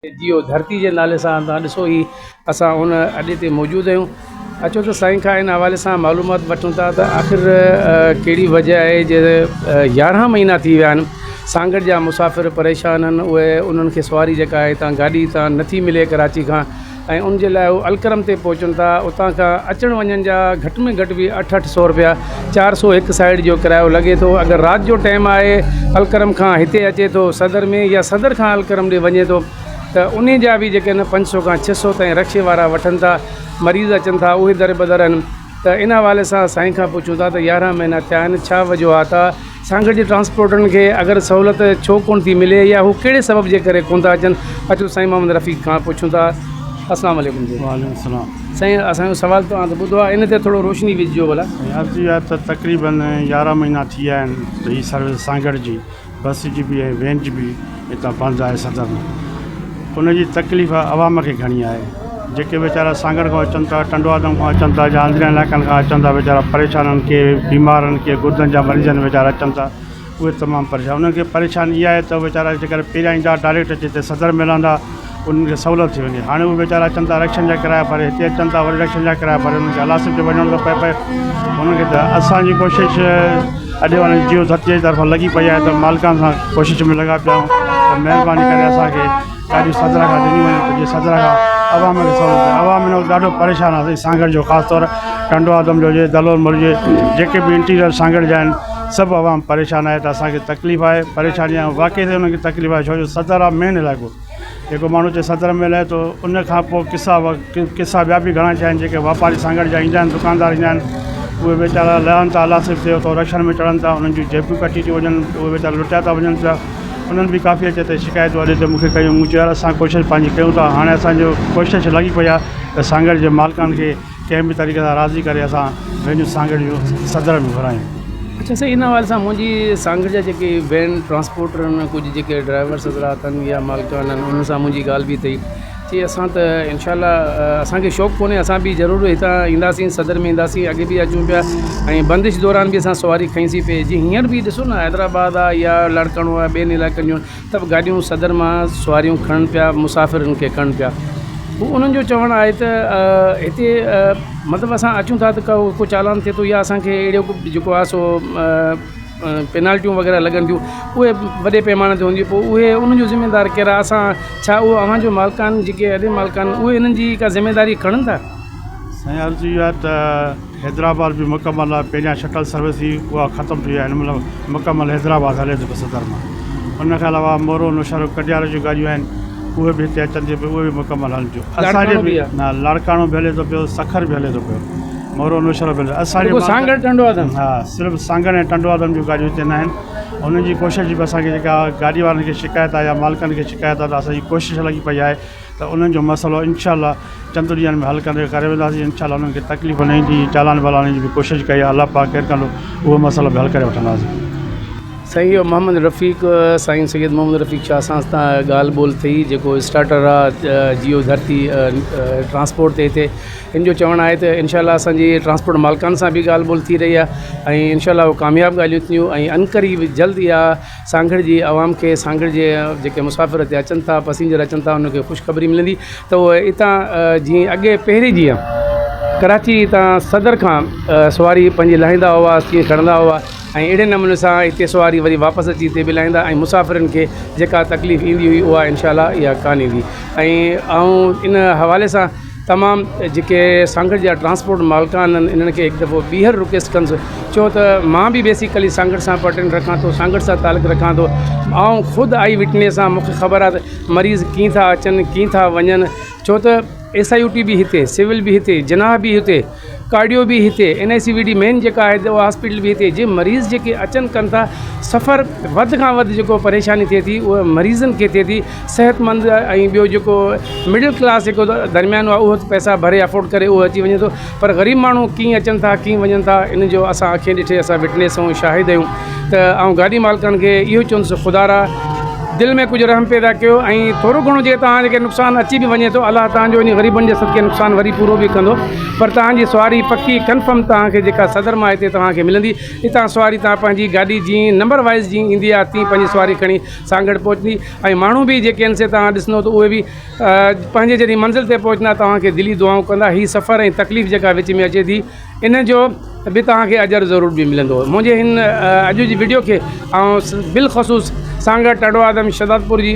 जियो धरती के नाले से ॾिसो ही असां उन अॾे ते मौजूदु आहियूं। अचो त साईं खां इन हवाले सां मालूमात वठूं था त आख़िर कहिड़ी वजह आहे जे 11 महीना थी विया आहिनि, सांगड़ जा मुसाफ़िर परेशान आहिनि। उहे उन्हनि खे सवारी जेका आहे हितां गाॾी हितां नथी मिले कराची खां, ऐं उन जे लाइ उहे अलकरम ते पहुचनि था। उतां खां अचण वञण जा घटि में घटि बि 800 रुपया 400 हिकु साइड जो किरायो लॻे थो। अगरि राति जो टाइम आहे अलकरम खां हिते अचे थो सदर में, या सदर खां अलकरम ॾे वञे थो, त उन जा बि जेके न 500 खां 600 ताईं रक्शे वारा वठनि था। मरीज़ अचनि था, उहे दर बदर आहिनि। त इन हवाले सां साईं खां पुछूं था त 11 महीना थिया आहिनि, छा वजूहात आहे सांगड़ जे ट्रांसपोर्टनि खे अगरि सहूलियत छो कोन थी मिले, या हू कहिड़े सबब जे करे कोन था अचनि। अचो साईं मोहम्मद रफ़ीक खां पुछूं था। अस्सलाम वालेकुम जी। वालेकुम सलाम। साईं असांजो सवाल तव्हां त ॿुधो आहे, इन ते थोरो रोशनी विझिजो भला। अर्ज़ी आहे त तक़रीबन 11 महीना थी विया आहिनि त हीअ सर्विस सांगड़ जी बस जी बि ऐं वैन जी बि हितां बंदि आहे सदर में। उनजी तकलीफ़ आवाम खे घणी आहे। जेके वीचारा सांगड़ खां अचनि था, टंडवादम खां अचनि था, या अंदरियां इलाइक़नि खां अचनि था, वीचारा परेशाननि के बीमारनि के गुर्दनि जा मरीज़नि वीचारा अचनि था, उहे तमामु परेशान। उन्हनि खे परेशानी इहा आहे त वीचारा जेकर पहिरियां ईंदा डायरेक्ट अची हिते सदर मिलंदा, उन्हनि खे सहूलियत थी वेंदी। हाणे उहे वीचारा अचनि था रिक्शनि जा किराया भरे, हिते अचनि था वरी रिक्शनि जा किराया भरे, उन्हनि खे अलासिब ते वञणो थो पए। उन्हनि खे त असांजी कोशिशि अॼु वञी जियो धरती जी तरफ़ां लॻी पई आहे, त मालिकनि सां कोशिशि में लॻा पिया आहियूं त महिरबानी करे असांखे गाॾियूं सदर खां ॾिनी वञनि, त जीअं सदर खां आवाम खे सहूलियत थिए। आवाम हिन वक़्तु ॾाढो परेशान आहे सांगड़ जो, ख़ासि तौर टंडवादम जो हुजे, दलोल हुजे, जेके बि इंटीरियर सांगड़ जा आहिनि, सभु आवाम परेशान आहे। त असांखे तकलीफ़ आहे, परेशानी आहे, वाक़ई ते उन्हनि खे तकलीफ़ आहे। छो जो सदर आहे मेन इलाइक़ो। जेको माण्हू चए सदर में लहे थो, उन खां पोइ किसा ॿिया बि घणा आहिनि जेके वापारी सांगड़ जा ईंदा आहिनि, दुकानदार ईंदा आहिनि, उहे वीचारा लहनि था अलासिब ते, उतो रक्षनि में चढ़नि था, उन्हनि जूं जेबूं कटी थी वञनि, उहे वीचारा लुटिया था वञनि पिया। उन्हनि बि काफ़ी अचे त शिकायतूं अॼु ते मूंखे कयूं। मुंहिंजो यार असां कोशिशि पंहिंजी कयूं था। हाणे असांजो कोशिशि लॻी पई आहे त सांगड़ जे मालिकनि खे कंहिं बि तरीक़े सां राज़ी करे असां पंहिंजूं सांगड़ जूं सदर में घुरायूं। अच्छा साईं, इन हवाले सां मुंहिंजी सांगड़ जा जेके वैन ट्रांसपोर्टर आहिनि, कुझु जेके ड्राइवर हज़रात आहिनि या मालिकान आहिनि, उन्हनि सां मुंहिंजी ॻाल्हि बि अथई। चई असां त इनशाला असांखे शौक़ु कोन्हे, असां बि ज़रूरु हितां ईंदासीं, सदर में ईंदासीं, अॻे बि अचूं पिया, ऐं बंदिश दौरान बि असां सवारी खईंसीं पे। जीअं हींअर बि ॾिसो न, हैदराबाद आहे या लाड़काणो आहे, ॿियनि इलाइक़नि जूं त गाॾियूं सदर मां सवारियूं खणनि पिया, मुसाफ़िरनि खे खणनि पिया। हू उन्हनि जो चवणु आहे त हिते मतिलबु असां अचूं था त को चालान थिए थो, या असांखे अहिड़ो जेको आहे सो पेनाल्टियूं वग़ैरह लॻनि थियूं, उहे वॾे पैमाने ते हूंदियूं। पोइ उहे उन्हनि जो ज़िमेदार केरु आहे? असां छा उहो अव्हांजो मालिकान जेके अॾे मालिकान, उहे इन्हनि जी का ज़िमेदारी खणनि था? साईं अर्ज़ी आहे त हैदराबाद बि मुकमल आहे। पहिरियां शटल सर्विस हुई, उहा ख़तमु थी आहे, हिन महिल मुकमल हैदराबाद हले थो सदर मां। उन खां अलावा मोरो नुशहर कटियार जूं गाॾियूं आहिनि, उहे बि हिते अचनि थियूं, उहे बि मुकमल हलनि थियूं। असांजे बि न लाड़काणो बि हले थो पियो, सखर बि हले थो पियो, मोरो नुशहर बि हले। असांजे सांगड़ टंडवादम, हा, सिर्फ़ु सांगड़ ऐं टंडवादम जूं गाॾियूं हिते न आहिनि। उन्हनि जी कोशिशि बि असांखे जेका गाॾी वारनि खे शिकायत आहे या मालिकनि खे शिकायत आहे, त असांजी कोशिशि लॻी पई आहे त उन्हनि जो मसइलो इंशाअल्लाह चंद ॾींहंनि में हल करे वेंदासीं। इंशाअल्लाह उन्हनि खे तकलीफ़ न ईंदी, चालान वालान जी बि कोशिशि कई आहे, अलाह पाक केरु कंदो, उहो मसइलो बि हल करे वठंदासीं। साईं मोहम्मद रफ़ीक, साईं सैयद मोहम्मद रफ़ीक शाह सां ॻाल्हि ॿोल थी, जेको स्टार्टर आहे जियो धरती ट्रांसपोर्ट ते हिते। हिन जो चवणु आहे त इनशाला असांजी ट्रांसपोर्ट मालिकान सां बि ॻाल्हि ॿोल थी रही आहे, ऐं इनशाला उहो कामयाबु ॻाल्हियूं थियूं। ऐं अनकरीब जल्द इहा सांगड़ जी आवाम खे, सांगड़ जे जेके मुसाफ़िर हिते अचनि था, पैसेंजर अचनि था, उनखे ख़ुशख़बरी मिलंदी त उहे हितां जीअं अॻे पहिरीं जीअं कराची हितां सदर खां सवारी पंहिंजी लाहींदा हुआ, तीअं खणंदा हुआ, ऐं अहिड़े नमूने सां हिते सवारी वरी वापसि अची हिते बि लाहींदा, ऐं मुसाफ़िरनि खे जेका तकलीफ़ ईंदी हुई उहा इनशाला इहा कान ईंदी। ऐं इन हवाले सां तमामु जेके सांगड़ जा ट्रांसपोर्ट मालिकान आहिनि, इन्हनि खे हिकु दफ़ो ॿीहर रिक्वेस्ट कंदुसि, छो त मां बि बेसिकली सांगड़ सां पटेंट रखां थो, सांगड़ सां तालुक़ु रखां थो। ऐं ख़ुदि आई विटनेस सां मूंखे ख़बर आहे त मरीज़ कीअं था अचनि, कीअं था वञनि, छो त SIUT बि हिते, सिविल बि हिते, जनाह बि हिते, कार्डियो बि हिते, NICVD मेन जेका आहे उहा हॉस्पिटल बि हिते। जीअं मरीज़ जेके अचनि कनि था, सफ़र वधि खां वधि जेको परेशानी थिए थी उहा मरीज़नि खे थिए थी। सेहतमंद ऐं ॿियो जेको मिडिल क्लास जेको दरमियानो आहे, उहो पैसा भरे अफोर्ड करे उहो अची वञे थो, पर ग़रीब माण्हू कीअं अचनि था, कीअं वञनि था, इन जो असां अखियूं ॾिठे असां विटनेस ऐं शाहिद आहियूं। त ऐं गाॾी मालिकनि खे इहो चवंदुसि, ख़ुदा दिलि में कुझु रहम पैदा कयो ऐं थोरो घणो जे तव्हां जेके नुक़सानु अची बि वञे थो अलाह तव्हांजो इन ग़रीबनि जे सदके नुक़सानु वरी पूरो बि कंदो पर तव्हांजी सवारी पकी कंफर्म तव्हांखे जेका सदर मां हिते तव्हांखे मिलंदी हितां सवारी तव्हां पंहिंजी गाॾी जीअं नंबर वाइज़ जीअं ईंदी आहे तीअं पंहिंजी सवारी खणी सांगड़ पहुचंदी ऐं माण्हू बि जेके आहिनि से तव्हां ॾिसंदो त उहे बि पंहिंजे जॾहिं मंज़िल ते पहुचंदा तव्हांखे दिली दुआऊं कंदा हीअ सफ़र ऐं तकलीफ़ जेका विच में अचे थी इन जो बि तव्हांखे अजर ज़रूर बि मिलंदो मुंहिंजे हिन अॼु जी वीडियो खे ऐं बिलख़सूस सांगड़ टाडो आदम शहदादपुर जी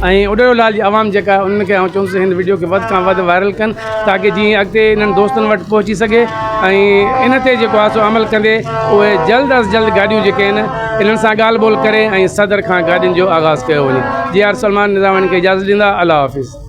ऐं उॾेरोलाल जी आवाम जेका आहे उन्हनि खे आउं चवंदुसि हिन वीडियो खे वधि खां वधि वायरल कनि ताकी जीअं अॻिते इन्हनि दोस्तनि वटि पहुची सघे ऐं इन ते जेको आहे सो अमल कंदे उहे जल्द अज़ जल्द गाॾियूं जेके आहिनि इन्हनि सां ॻाल्हि ॿोल करे ऐं सदर खां गाॾियुनि जो आगाज़ कयो वञे जी आर सलमान निज़ामनि खे इजाज़त ॾींदा अलाह हाफ़िज़।